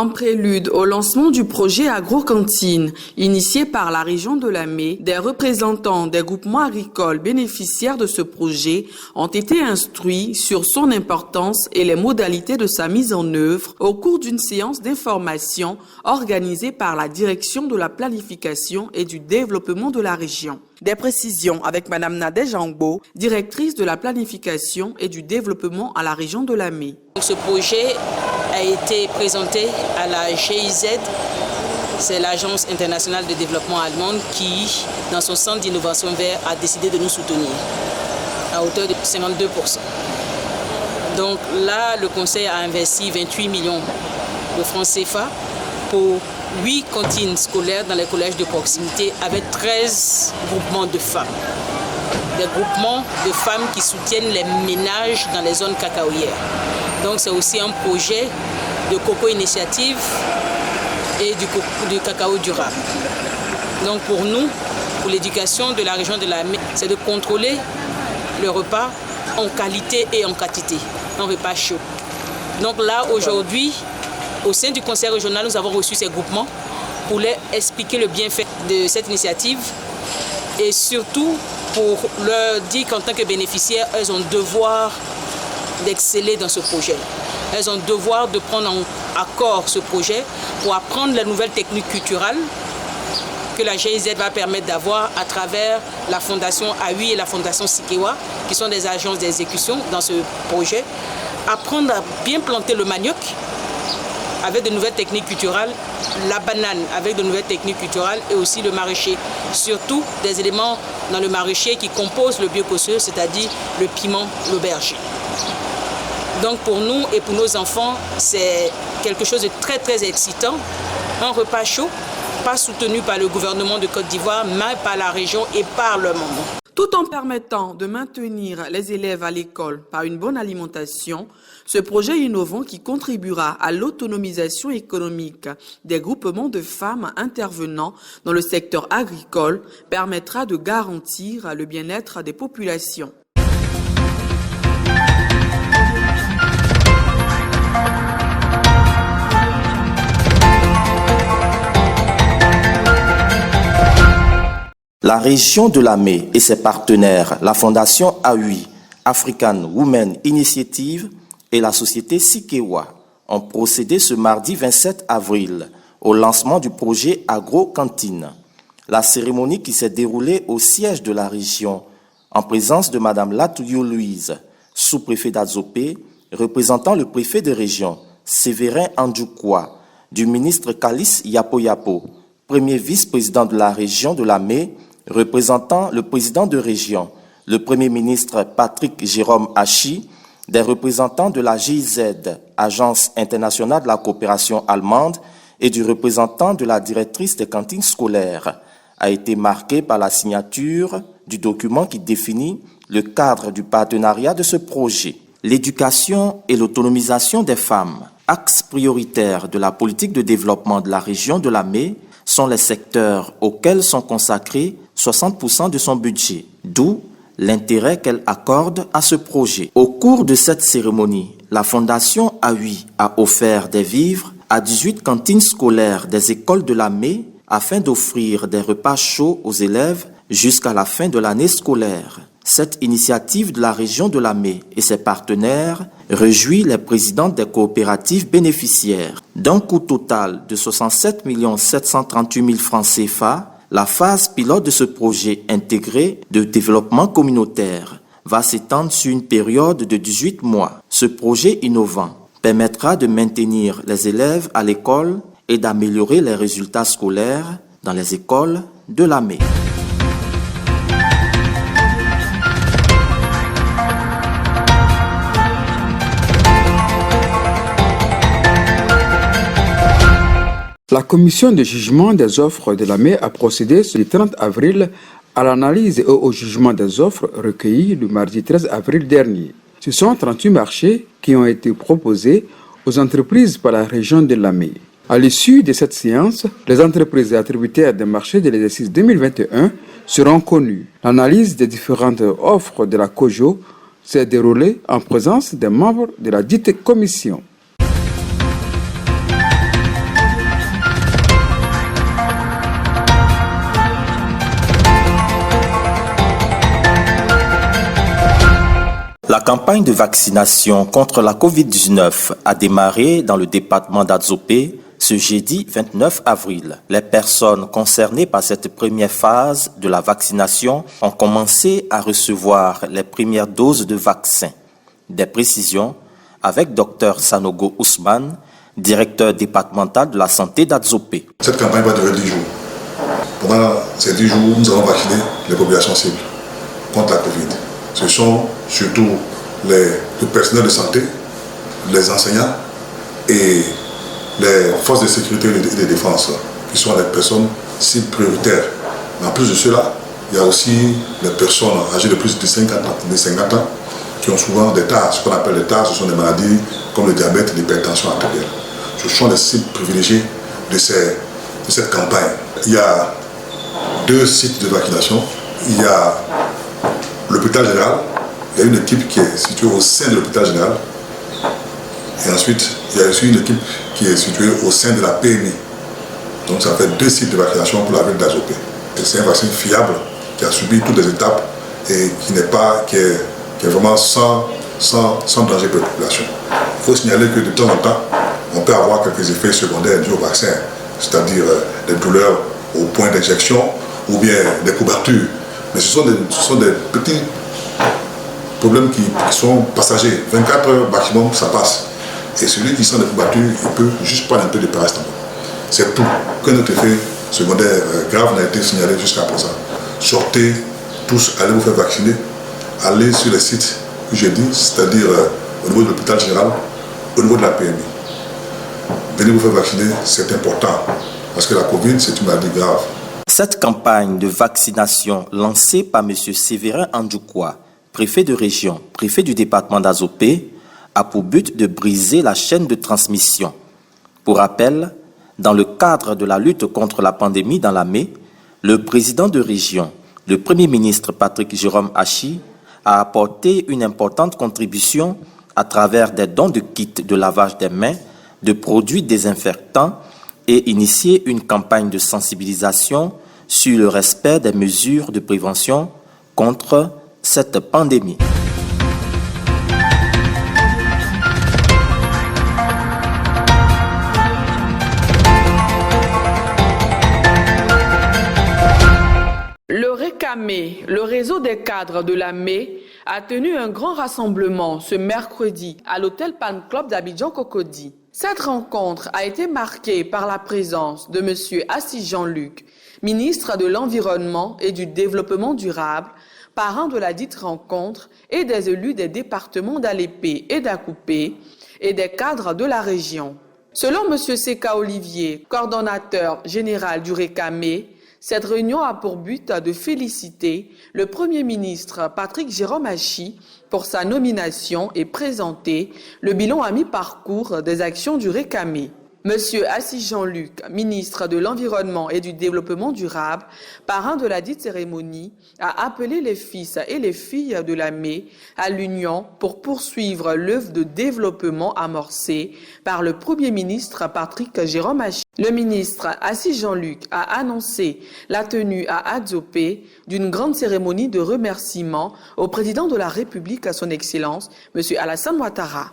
En prélude au lancement du projet Agrocantine, initié par la région de Lamé, des représentants des groupements agricoles bénéficiaires de ce projet ont été instruits sur son importance et les modalités de sa mise en œuvre au cours d'une séance d'information organisée par la Direction de la planification et du développement de la région. Des précisions avec Madame Nadège Angbo, directrice de la planification et du développement à la région de Lamé. Ce projet a été présenté à la GIZ, c'est l'Agence internationale de développement allemande qui, dans son centre d'innovation vert, a décidé de nous soutenir à hauteur de 52%. Donc là, le Conseil a investi 28 millions de francs CFA pour 8 cantines scolaires dans les collèges de proximité avec 13 groupements de femmes. Des groupements de femmes qui soutiennent les ménages dans les zones cacaoyères. Donc c'est aussi un projet de coco-initiative et du cacao durable. Donc pour nous, pour l'éducation de la région de Lamé, c'est de contrôler le repas en qualité et en quantité, un repas chaud. Donc là, aujourd'hui, au sein du conseil régional, nous avons reçu ces groupements pour leur expliquer le bienfait de cette initiative et surtout pour leur dire qu'en tant que bénéficiaires, elles ont le devoir d'exceller dans ce projet. Elles ont le devoir de prendre en accord ce projet pour apprendre les nouvelles techniques culturelles que la GIZ va permettre d'avoir à travers la Fondation AUI et la Fondation Sikewa, qui sont des agences d'exécution dans ce projet. Apprendre à bien planter le manioc avec de nouvelles techniques culturelles, la banane avec de nouvelles techniques culturelles et aussi le maraîcher. Surtout des éléments dans le maraîcher qui composent le biocosseux, c'est-à-dire le piment, l'aubergine. Donc pour nous et pour nos enfants, c'est quelque chose de très très excitant. Un repas chaud, pas soutenu par le gouvernement de Côte d'Ivoire, mais par la région et par le monde. Tout en permettant de maintenir les élèves à l'école par une bonne alimentation, ce projet innovant qui contribuera à l'autonomisation économique des groupements de femmes intervenant dans le secteur agricole permettra de garantir le bien-être des populations. La région de Lamé et ses partenaires, la Fondation AUI, African Women Initiative et la société Sikewa ont procédé ce mardi 27 avril au lancement du projet Agrocantine. La cérémonie qui s'est déroulée au siège de la région en présence de Mme Latouyo Louise, sous-préfet d'Azopé, représentant le préfet de région, Séverin Andjoukwa, du ministre Kalis Yapo, premier vice-président de la région de Lamé, représentant le président de région, le premier ministre Patrick Jérôme Hachi, des représentants de la GIZ, Agence internationale de la coopération allemande, et du représentant de la directrice des cantines scolaires, a été marqué par la signature du document qui définit le cadre du partenariat de ce projet. L'éducation et l'autonomisation des femmes, axe prioritaire de la politique de développement de la région de Lamé, sont les secteurs auxquels sont consacrés 60% de son budget, d'où l'intérêt qu'elle accorde à ce projet. Au cours de cette cérémonie, la Fondation AUI a offert des vivres à 18 cantines scolaires des écoles de Lamé afin d'offrir des repas chauds aux élèves jusqu'à la fin de l'année scolaire. Cette initiative de la région de Lamé et ses partenaires réjouit les présidents des coopératives bénéficiaires. D'un coût total de 67 738 000 francs CFA, la phase pilote de ce projet intégré de développement communautaire va s'étendre sur une période de 18 mois. Ce projet innovant permettra de maintenir les élèves à l'école et d'améliorer les résultats scolaires dans les écoles de Lamé. La commission de jugement des offres de Lamé a procédé le 30 avril à l'analyse et au jugement des offres recueillies le mardi 13 avril dernier. Ce sont 38 marchés qui ont été proposés aux entreprises par la région de Lamé. À l'issue de cette séance, les entreprises attributaires des marchés de l'exercice 2021 seront connues. L'analyse des différentes offres de la COJO s'est déroulée en présence des membres de la dite commission. La campagne de vaccination contre la COVID-19 a démarré dans le département d'Adzopé ce jeudi 29 avril. Les personnes concernées par cette première phase de la vaccination ont commencé à recevoir les premières doses de vaccin. Des précisions avec Dr Sanogo Ousmane, directeur départemental de la santé d'Adzopé. Cette campagne va durer 10 jours. Pendant ces 10 jours, nous allons vacciner les populations cibles contre la COVID. Ce sont surtout le personnel de santé, les enseignants et les forces de sécurité et de défense, qui sont les personnes cibles prioritaires. Mais en plus de cela, il y a aussi les personnes âgées de plus de 50 ans qui ont souvent des tares. Ce qu'on appelle les tares, ce sont des maladies comme le diabète et l'hypertension artérielle. Ce sont les cibles privilégiées de cette campagne. Il y a 2 sites de vaccination. Il y a l'hôpital général. Il y a une équipe qui est située au sein de l'hôpital général. Et ensuite, il y a aussi une équipe qui est située au sein de la PMI. Donc ça fait 2 sites de vaccination pour la ville d'Adzopé. C'est un vaccin fiable qui a subi toutes les étapes et qui est vraiment sans danger pour la population. Il faut signaler que de temps en temps, on peut avoir quelques effets secondaires dus au vaccin, c'est-à-dire des douleurs au point d'injection ou bien des couvertures. Mais ce sont des petits problèmes qui sont passagers. 24 heures maximum, ça passe. Et celui qui sent des couvertures, il peut juste prendre un peu de paracétamol. C'est tout. Aucun autre effet secondaire grave n'a été signalé jusqu'à présent. Sortez tous, allez vous faire vacciner. Allez sur les sites que j'ai dit, c'est-à-dire au niveau de l'hôpital général, au niveau de la PMI. Venez vous faire vacciner, c'est important. Parce que la COVID, c'est une maladie grave. Cette campagne de vaccination lancée par M. Séverin Andjoukwa, préfet de région, préfet du département d'Adzopé, a pour but de briser la chaîne de transmission. Pour rappel, dans le cadre de la lutte contre la pandémie dans l'Amé, le président de région, le Premier ministre Patrick Jérôme Hachi, a apporté une importante contribution à travers des dons de kits de lavage des mains, de produits désinfectants et initié une campagne de sensibilisation sur le respect des mesures de prévention contre cette pandémie. Le RECAME, le réseau des cadres de l'Amé, a tenu un grand rassemblement ce mercredi à l'hôtel Pan Club d'Abidjan-Cocody. Cette rencontre a été marquée par la présence de M. Assis Jean-Luc, ministre de l'Environnement et du Développement durable, parrain de la dite rencontre, et des élus des départements d'Alépé et d'Akoupé et des cadres de la région. Selon M. Seka Olivier, coordonnateur général du RECAME, cette réunion a pour but de féliciter le Premier ministre Patrick Jérôme Hachi pour sa nomination et présenter le bilan à mi-parcours des actions du RECAME. Monsieur Assis Jean-Luc, ministre de l'Environnement et du Développement durable, parrain de la dite cérémonie, a appelé les fils et les filles de l'Amé à l'Union pour poursuivre l'œuvre de développement amorcée par le Premier ministre Patrick Jérôme Hachi. Le ministre Assis Jean-Luc a annoncé la tenue à Adzopé d'une grande cérémonie de remerciement au président de la République, à son Excellence, Monsieur Alassane Ouattara.